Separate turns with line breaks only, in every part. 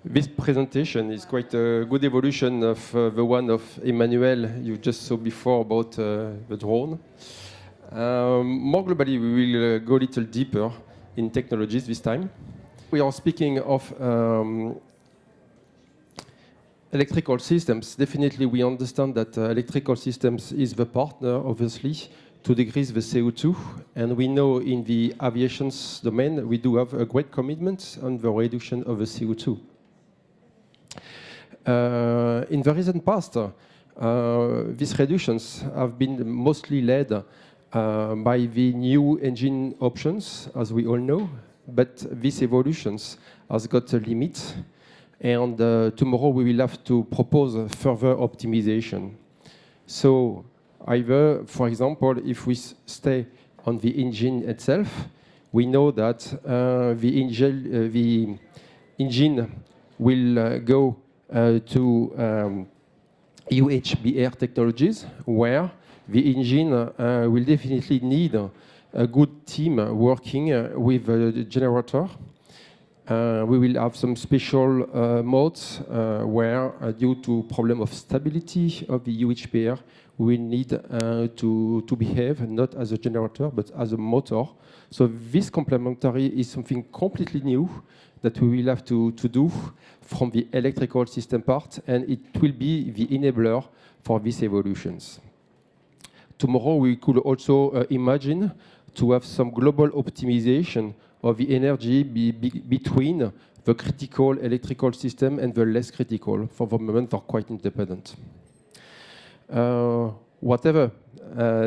This presentation is quite a good evolution of the one of Emmanuel you just saw before about the drone. More globally, we will go a little deeper in technologies this time. We are speaking of electrical systems. Definitely, we understand that electrical systems is the partner, obviously, to decrease the CO2. And we know in the aviation domain, we do have a great commitment on the reduction of the CO2. In the recent past, these reductions have been mostly led by the new engine options, as we all know, but these evolutions has got a limit, and tomorrow we will have to propose further optimization. So either, for example, if we stay on the engine itself, we know that the engine will go to UHBR technologies, where the engine will definitely need a good team working with the generator. We will have some special modes where, due to problem of stability of the UHBR, we will need to behave not as a generator, but as a motor. So this complementary is something completely new that we will have to do from the electrical system part, and it will be the enabler for these evolutions. Tomorrow we could also imagine to have some global optimization of the energy between the critical electrical system and the less critical. For the moment, they're quite independent.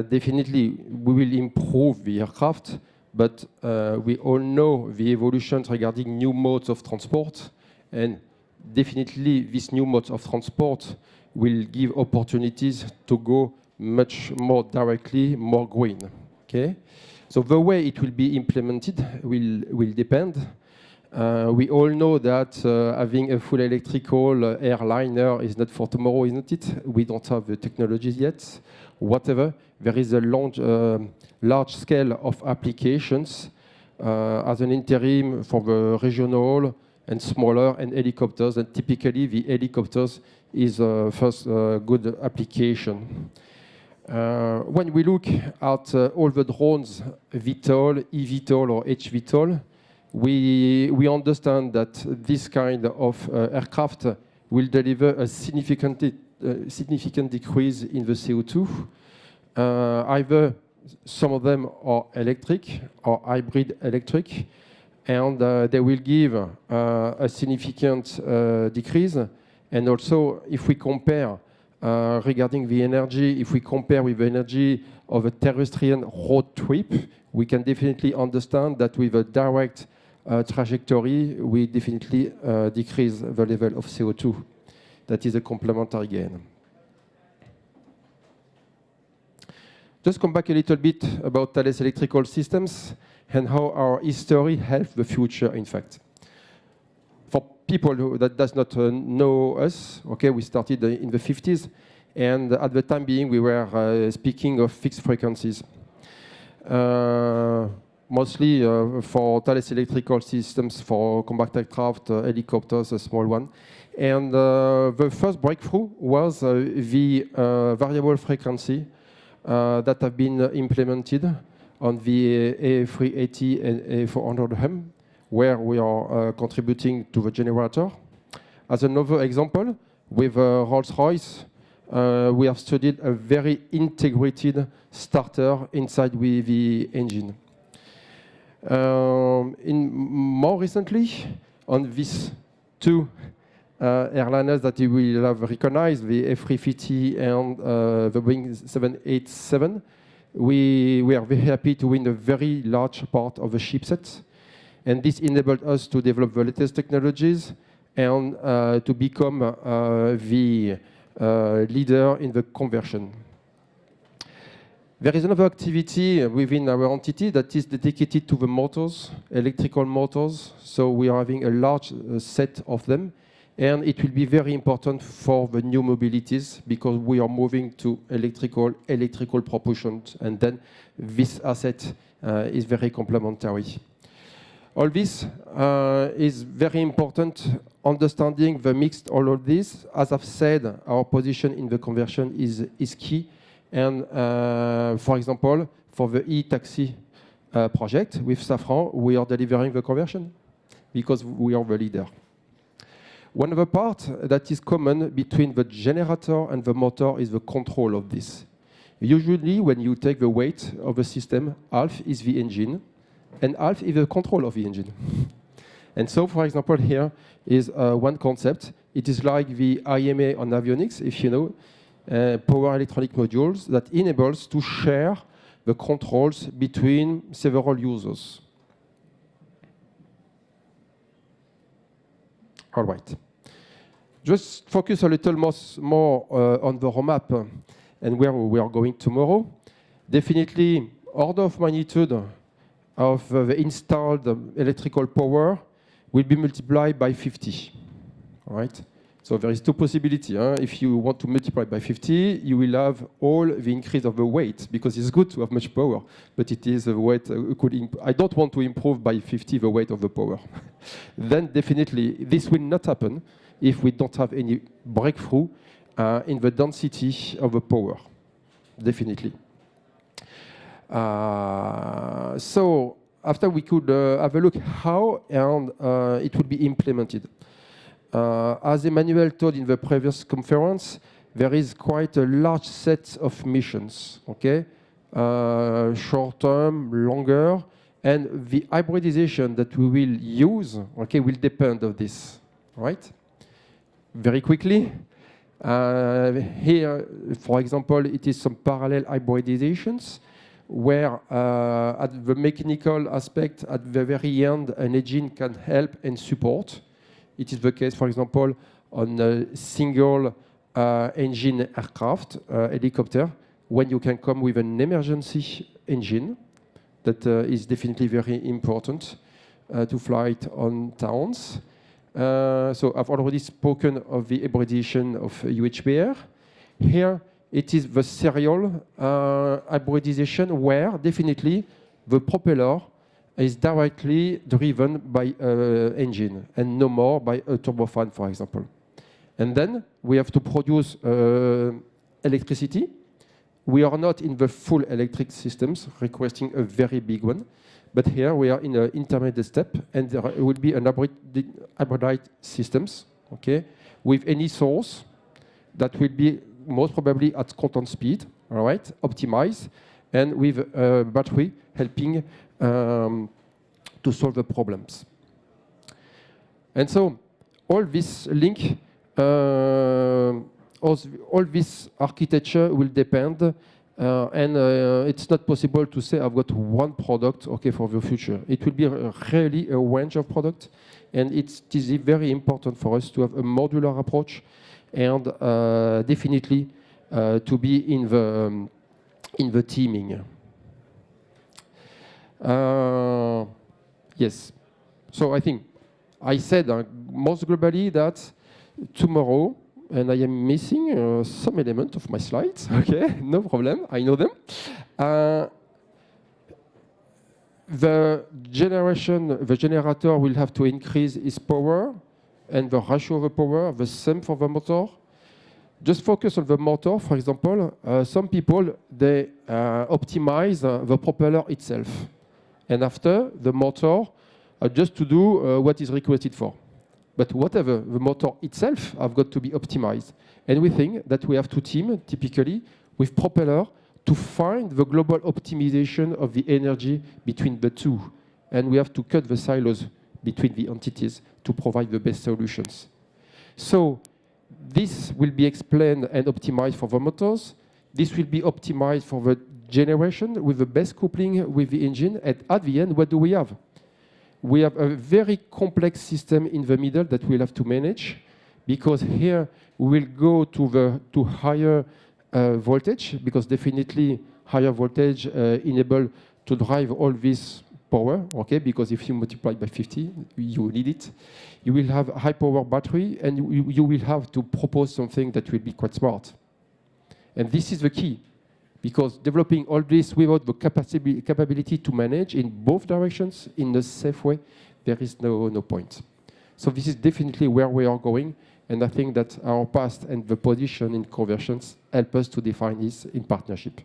Definitely we will improve the aircraft, but we all know the evolutions regarding new modes of transport, and definitely these new modes of transport will give opportunities to go much more directly, more green. Okay? So the way it will be implemented will depend. We all know that having a full electrical airliner is not for tomorrow, isn't it? We don't have the technologies yet. Whatever, there is a large scale of applications as an interim for the regional and smaller and helicopters, and typically the helicopters is first good application. When we look at all the drones, VTOL, eVTOL or HVTOL, we understand that this kind of aircraft will deliver a significant decrease in the CO2. Either some of them are electric or hybrid electric, and they will give a significant decrease. And also, if we compare regarding the energy, if we compare with the energy of a terrestrial road trip, we can definitely understand that with a direct trajectory, we definitely decrease the level of CO2. That is a complementary gain. Just come back a little bit about Thales Electrical Systems and how our history helps the future, in fact. For people that does not know us, okay, we started in the 50s, and at the time being, we were speaking of fixed frequencies. Mostly for Thales Electrical Systems, for combat aircraft, helicopters, a small one. And the first breakthrough was the variable frequency that have been implemented on the A380 and A400M, where we are contributing to the generator. As another example, with Rolls-Royce, we have studied a very integrated starter inside with the engine. More recently, on these two airliners that you will have recognized, the A350 and the Boeing 787, we are very happy to win a very large part of the chipset. And this enabled us to develop the latest technologies and to become the leader in the conversion. There is another activity within our entity that is dedicated to the motors, electrical motors. So we are having a large set of them. And it will be very important for the new mobilities because we are moving to electrical propulsion. And then this asset is very complementary. All this is very important, understanding the mix, all of this. As I've said, our position in the conversion is key. And for example, for the e-taxi project with Safran, we are delivering the conversion because we are the leader. One other part that is common between the generator and the motor is the control of this. Usually, when you take the weight of the system, half is the engine, and half is the control of the engine. And so, for example, here is one concept. It is like the IMA on avionics, if you know, power electronic modules that enables to share the controls between several users. All right. Just focus a little more on the roadmap and where we are going tomorrow. Definitely, order of magnitude of the installed electrical power will be multiplied by 50. All right? So there is two possibilities. If you want to multiply by 50, you will have all the increase of the weight, because it's good to have much power, but it is a weight. I don't want to improve by 50 the weight of the power. Then definitely this will not happen if we don't have any breakthrough in the density of the power. Definitely. So after we could have a look how and it will be implemented. As Emmanuel told in the previous conference, there is quite a large set of missions, okay? Short-term, longer, and the hybridization that we will use, okay, will depend on this, right? Very quickly, here, for example, it is some parallel hybridizations where at the mechanical aspect, at the very end, an engine can help and support. It is the case, for example, on a single engine aircraft, helicopter, when you can come with an emergency engine that is definitely very important to fly it on towns. So I've already spoken of the hybridization of UHPR. Here, it is the serial hybridization where definitely the propeller is directly driven by an engine and no more by a turbofan, for example. And then we have to produce electricity. We are not in the full electric systems, requesting a very big one. But here we are in an intermediate step, and there will be an hybridized systems, okay, with any source that will be most probably at constant speed, all right, optimized, and with a battery helping to solve the problems. And so all this link, all this architecture will depend, and it's not possible to say I've got one product, okay, for the future. It will be really a range of products, and it is very important for us to have a modular approach, and definitely to be in the teaming. Yes. So I think I said most globally that tomorrow, and I am missing some element of my slides. Okay, no problem. I know them. The generator will have to increase its power, and the ratio of the power, the same for the motor. Just focus on the motor, for example. Some people, they optimize the propeller itself. And after, the motor, just to do what is requested for. But whatever, the motor itself have got to be optimized. And we think that we have to team, typically, with propeller to find the global optimization of the energy between the two. And we have to cut the silos between the entities to provide the best solutions. So this will be explained and optimized for the motors. This will be optimized for the generation with the best coupling with the engine. And at the end, what do we have? We have a very complex system in the middle that we'll have to manage, because here we will go to higher voltage, because definitely higher voltage enable to drive all this power, okay? Because if you multiply by 50, you need it. You will have high power battery, and you will have to propose something that will be quite smart. And this is the key, because developing all this without the capability to manage in both directions in a safe way, there is no point. So this is definitely where we are going, and I think that our past and the position in conversions help us to define this in partnership.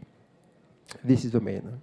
This is the main.